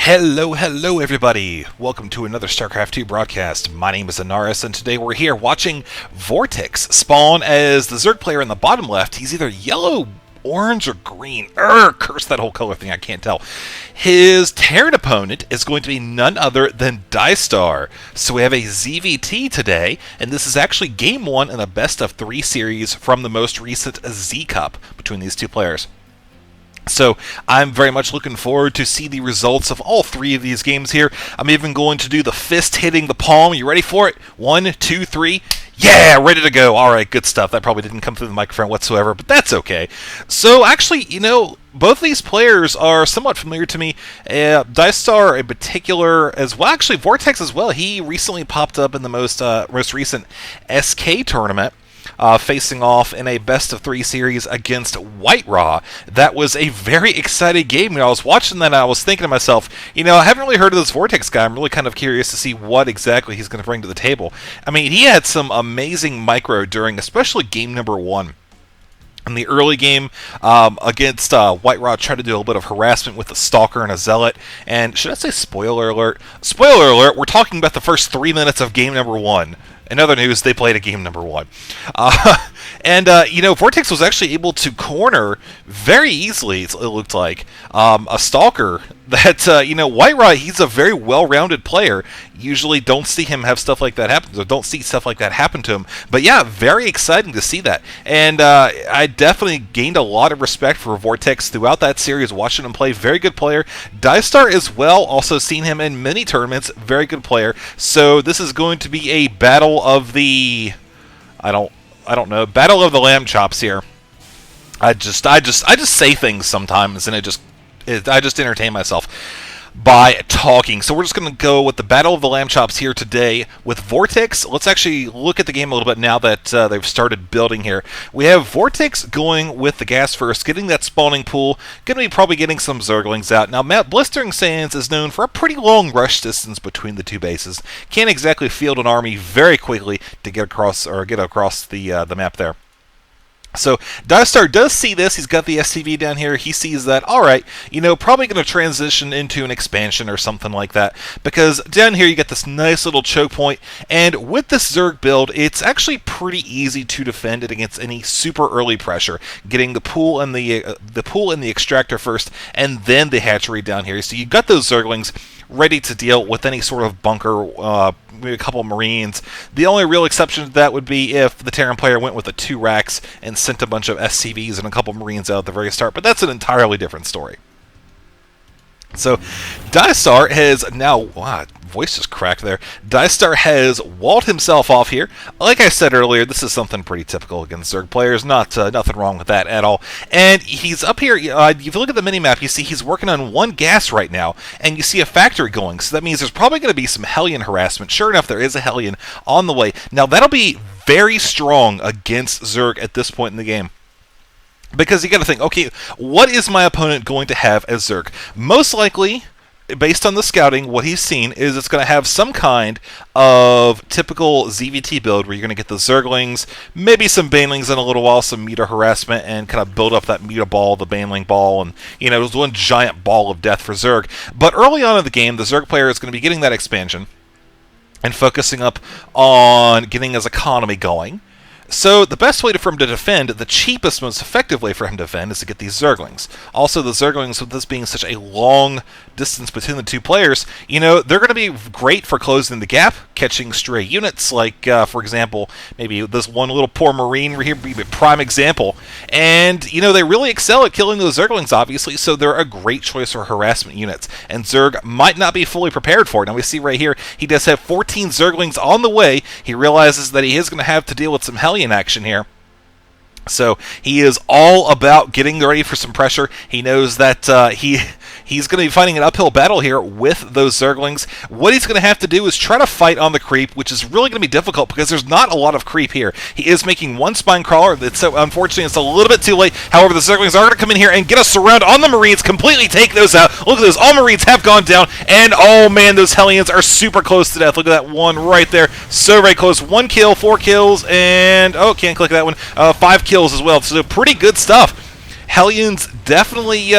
Hello everybody! Welcome to another Starcraft 2 broadcast. My name is Ahnaris, and today we're here watching VortiX spawn as the Zerg player in the bottom left. He's either yellow, orange, or green. Curse that whole color thing, I can't tell. His Terran opponent is going to be none other than DieStar. So we have a ZVT today, and this is actually Game 1 in a best-of-3 series from the most recent Z Cup between these two players. So I'm very much looking forward to see the results of all three of these games here. I'm even going to do the fist hitting the palm. You ready for it? 1, 2, 3. Yeah, ready to go. All right, good stuff. That probably didn't come through the microphone whatsoever, but that's okay. So actually, both these players are somewhat familiar to me. DieStar in particular, as well. Actually, VortiX as well. He recently popped up in the most recent SK tournament. Facing off in a best-of-3 series against White-Raw. That was a very exciting game. When I was watching that, I was thinking to myself, I haven't really heard of this VortiX guy. I'm really kind of curious to see what exactly he's going to bring to the table. I mean, he had some amazing micro during, especially game number 1. In the early game against White-Raw, tried to do a little bit of harassment with a Stalker and a Zealot. And should I say spoiler alert? Spoiler alert, we're talking about the first 3 minutes of game number 1. In other news, they played a game number 1. VortiX was actually able to corner very easily, it looked like, a Stalker that, White-Raw, he's a very well-rounded player. Usually don't see him have stuff like that happen, or don't see stuff like that happen to him. But yeah, very exciting to see that. And I definitely gained a lot of respect for VortiX throughout that series, watching him play. Very good player. DieStar as well, also seen him in many tournaments. Very good player. So this is going to be a battle of the... I don't know, battle of the lamb chops here. I just say things sometimes, and I just entertain myself by talking. So we're just going to go with the battle of the lamb chops here today with VortiX. Let's actually look at the game a little bit now that they've started building here. We have VortiX going with the gas first, getting that spawning pool, going to be probably getting some Zerglings out. Now, Blistering Sands is known for a pretty long rush distance between the two bases. Can't exactly field an army very quickly to get across the map there. So DieStar does see this. He's got the SCV down here. He sees that, all right, probably going to transition into an expansion or something like that, because down here you get this nice little choke point, and with this Zerg build, it's actually pretty easy to defend it against any super early pressure, getting the pool and the extractor first, and then the hatchery down here. So you've got those Zerglings ready to deal with any sort of bunker, maybe a couple Marines. The only real exception to that would be if the Terran player went with the 2 racks and sent a bunch of SCVs and a couple Marines out at the very start, but that's an entirely different story. So, DieStar has now... Wow, voice just cracked there. DieStar has walled himself off here. Like I said earlier, this is something pretty typical against Zerg players. Nothing wrong with that at all. And he's up here. If you look at the minimap, you see he's working on 1 gas right now, and you see a factory going. So that means there's probably going to be some Hellion harassment. Sure enough, there is a Hellion on the way. Now, that'll be very strong against Zerg at this point in the game. Because you got to think, okay, what is my opponent going to have as Zerg? Most likely, based on the scouting, what he's seen is it's going to have some kind of typical ZVT build where you're going to get the Zerglings, maybe some Banelings in a little while, some Meta harassment, and kind of build up that Meta ball, the Baneling ball, and, it was one giant ball of death for Zerg. But early on in the game, the Zerg player is going to be getting that expansion and focusing up on getting his economy going. So the best way for him to defend, the cheapest, most effective way for him to defend, is to get these Zerglings. Also, the Zerglings, with this being such a long distance between the two players, they're going to be great for closing the gap, catching stray units, like, for example, maybe this one little poor Marine here would be a prime example. And, they really excel at killing those Zerglings, obviously, so they're a great choice for harassment units. And Zerg might not be fully prepared for it. Now, we see right here, he does have 14 Zerglings on the way. He realizes that he is going to have to deal with some Hellion action here. So he is all about getting ready for some pressure. He knows that he's going to be fighting an uphill battle here with those Zerglings. What he's going to have to do is try to fight on the creep, which is really going to be difficult because there's not a lot of creep here. He is making 1 spine crawler. So unfortunately, it's a little bit too late. However, the Zerglings are going to come in here and get a surround on the Marines, completely take those out. Look at those. All Marines have gone down, and oh man, those Hellions are super close to death. Look at that one right there. So very close. 1 kill, 4 kills, and can't click that one. 5 kills as well. So pretty good stuff. Hellions definitely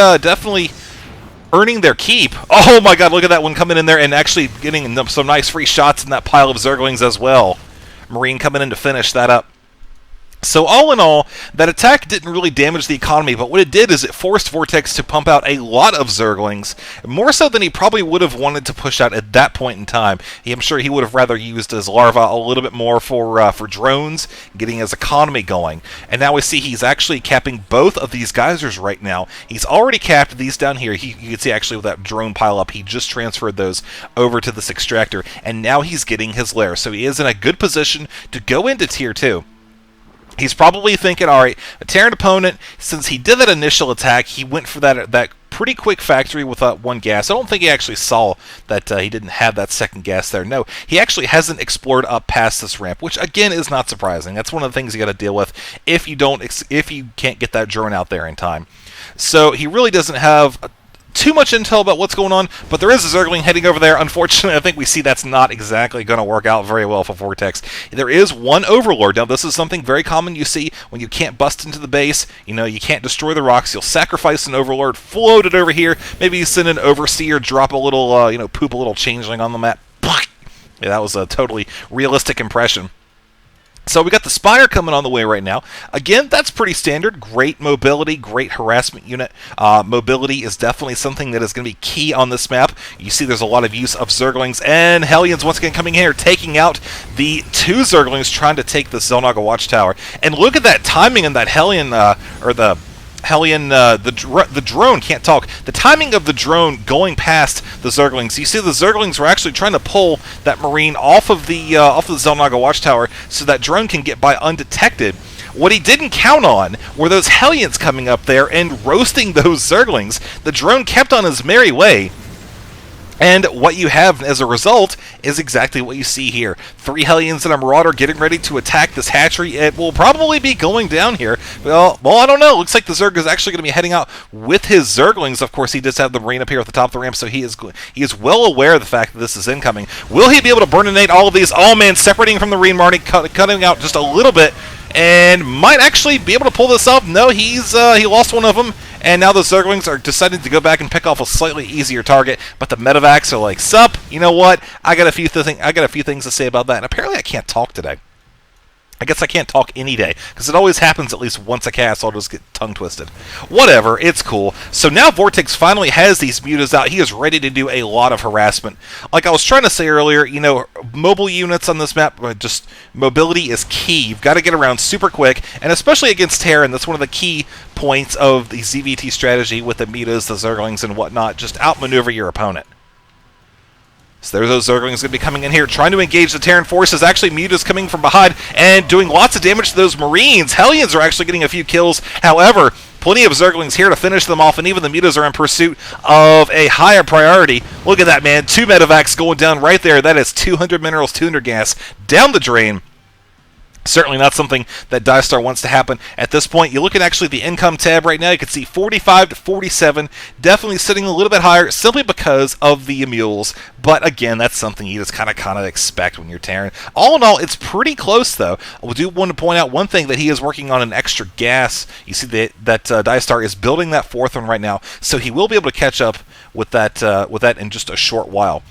earning their keep. Oh my god, look at that one coming in there and actually getting some nice free shots in that pile of Zerglings as well. Marine coming in to finish that up. So all in all, that attack didn't really damage the economy, but what it did is it forced VortiX to pump out a lot of Zerglings, more so than he probably would have wanted to push out at that point in time. I'm sure he would have rather used his larva a little bit more for drones, getting his economy going. And now we see he's actually capping both of these geysers right now. He's already capped these down here. You can see actually with that drone pile up, he just transferred those over to this extractor, and now he's getting his lair. So he is in a good position to go into Tier 2. He's probably thinking, all right, a Terran opponent, since he did that initial attack, he went for that pretty quick factory with one gas. I don't think he actually saw that he didn't have that second gas there. No, he actually hasn't explored up past this ramp, which again is not surprising. That's one of the things you got to deal with if you can't get that drone out there in time. So he really doesn't have too much intel about what's going on, but there is a Zergling heading over there. Unfortunately, I think we see that's not exactly going to work out very well for VortiX. There is one Overlord. Now, this is something very common you see when you can't bust into the base. You can't destroy the rocks. You'll sacrifice an Overlord, float it over here. Maybe you send an Overseer, drop a little, poop a little changeling on the map. Yeah, that was a totally realistic impression. So we got the Spire coming on the way right now. Again, that's pretty standard. Great mobility, great harassment unit. Mobility is definitely something that is going to be key on this map. You see there's a lot of use of Zerglings and Hellions once again coming in here, taking out the two Zerglings trying to take the xel'naga watchtower. And look at that timing in that Hellion, the drone can't talk. The timing of the drone going past the Zerglings. You see the Zerglings were actually trying to pull that Marine off of the xel'naga watchtower so that drone can get by undetected. What he didn't count on were those Hellions coming up there and roasting those Zerglings. The drone kept on his merry way. And what you have as a result is exactly what you see here. 3 Hellions and a Marauder getting ready to attack this hatchery. It will probably be going down here. Well, I don't know. Looks like the Zerg is actually going to be heading out with his Zerglings. Of course, he does have the Marine up here at the top of the ramp, so he is well aware of the fact that this is incoming. Will he be able to burninate all of these? Oh, man, separating from the Marine Marty, cutting out just a little bit, and might actually be able to pull this off. No, he lost one of them. And now the Zerglings are deciding to go back and pick off a slightly easier target, but the medevacs are like, "Sup, you know what? I got a few things to say about that." And apparently, I can't talk today. I guess I can't talk any day, because it always happens at least once a cast, so I'll just get tongue-twisted. Whatever, it's cool. So now VortiX finally has these mutas out. He is ready to do a lot of harassment. Like I was trying to say earlier, mobile units on this map, just mobility is key. You've got to get around super quick, and especially against Terran, that's one of the key points of the ZVT strategy with the mutas, the Zerglings, and whatnot. Just outmaneuver your opponent. So there's those Zerglings going to be coming in here, trying to engage the Terran forces. Actually, Muta's coming from behind and doing lots of damage to those Marines. Hellions are actually getting a few kills. However, plenty of Zerglings here to finish them off, and even the Mutas are in pursuit of a higher priority. Look at that, man. 2 medevacs going down right there. That is 200 minerals, 200 gas down the drain. Certainly not something that DieStar wants to happen at this point. You look at actually the income tab right now, you can see 45 to 47, definitely sitting a little bit higher simply because of the mules. But again, that's something you just kind of expect when you're Terran. All in all, it's pretty close though. I do want to point out one thing, that he is working on an extra gas. You see that DieStar is building that 4th one right now, so he will be able to catch up with that in just a short while.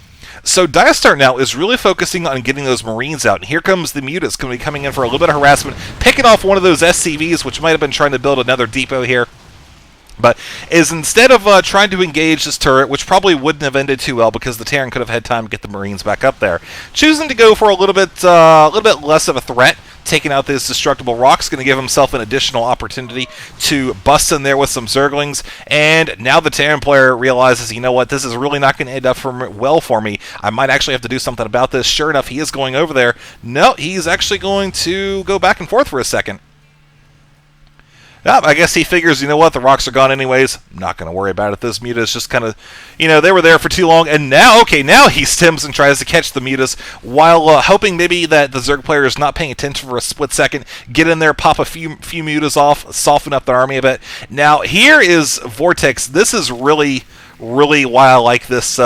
So DieStar now is really focusing on getting those Marines out. And here comes the Mutas going to be coming in for a little bit of harassment, picking off one of those SCVs, which might have been trying to build another depot here. But is instead of trying to engage this turret, which probably wouldn't have ended too well because the Terran could have had time to get the Marines back up there, choosing to go for a little bit less of a threat, taking out this destructible rocks, going to give himself an additional opportunity to bust in there with some Zerglings. And now the Terran player realizes, you know what, this is really not going to end up well for me. I might actually have to do something about this. Sure enough, he is going over there. No, he's actually going to go back and forth for a second. I guess he figures, you know what, the rocks are gone anyways. I'm not going to worry about it. This Muta is just kind of, they were there for too long. And now he stems and tries to catch the Mutas while hoping maybe that the Zerg player is not paying attention for a split second. Get in there, pop a few Mutas off, soften up the army a bit. Now, here is VortiX. This is really, really why I like this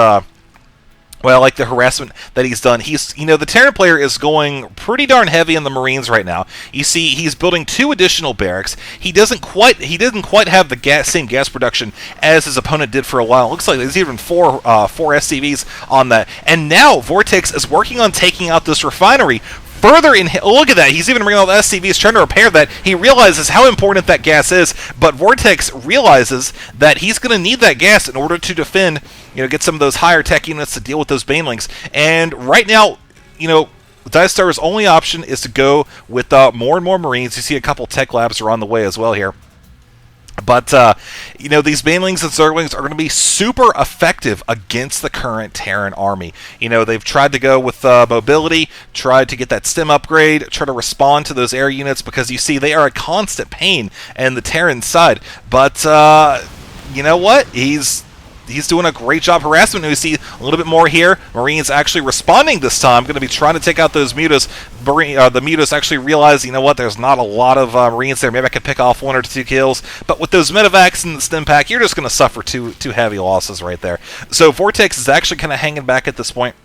Well, I like the harassment that he's done. He's, the Terran player is going pretty darn heavy on the Marines right now. You see, he's building 2 additional barracks. He didn't quite have the same gas production as his opponent did for a while. It looks like there's even four SCVs on that. And now VortiX is working on taking out this refinery. Further in, look at that, he's even bringing all the SCVs trying to repair that. He realizes how important that gas is, but VortiX realizes that he's going to need that gas in order to defend, get some of those higher tech units to deal with those banelings. And right now, DieStar's only option is to go with more and more Marines. You see a couple tech labs are on the way as well here. But, these banelings and zerglings are going to be super effective against the current Terran army. They've tried to go with mobility, tried to get that stem upgrade, try to respond to those air units, because you see they are a constant pain in the Terran side. But, you know what? He's doing a great job harassment. We see a little bit more here. Marines actually responding this time. Going to be trying to take out those mutas. The mutas actually realize, there's not a lot of Marines there. Maybe I could pick off 1 or 2 kills. But with those medevacs and the stim pack, you're just going to suffer two heavy losses right there. So VortiX is actually kind of hanging back at this point,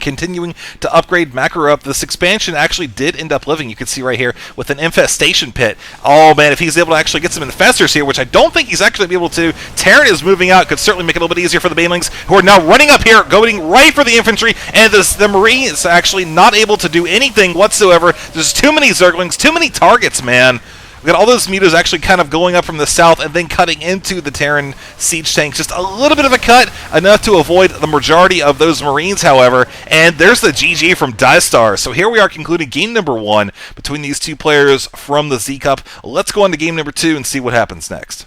continuing to upgrade macro up. This expansion actually did end up living, you can see right here, with an infestation pit. Oh man, if he's able to actually get some infestors here, which I don't think he's actually be able to. Terran is moving out, could certainly make it a little bit easier for the banelings, who are now running up here, going right for the infantry, and the Marines actually not able to do anything whatsoever. There's too many zerglings, too many targets, man. We got all those mutas actually kind of going up from the south and then cutting into the Terran siege tanks. Just a little bit of a cut, enough to avoid the majority of those Marines, however. And there's the GG from DieStar. So here we are concluding game number 1 between these 2 players from the Z Cup. Let's go on to game number 2 and see what happens next.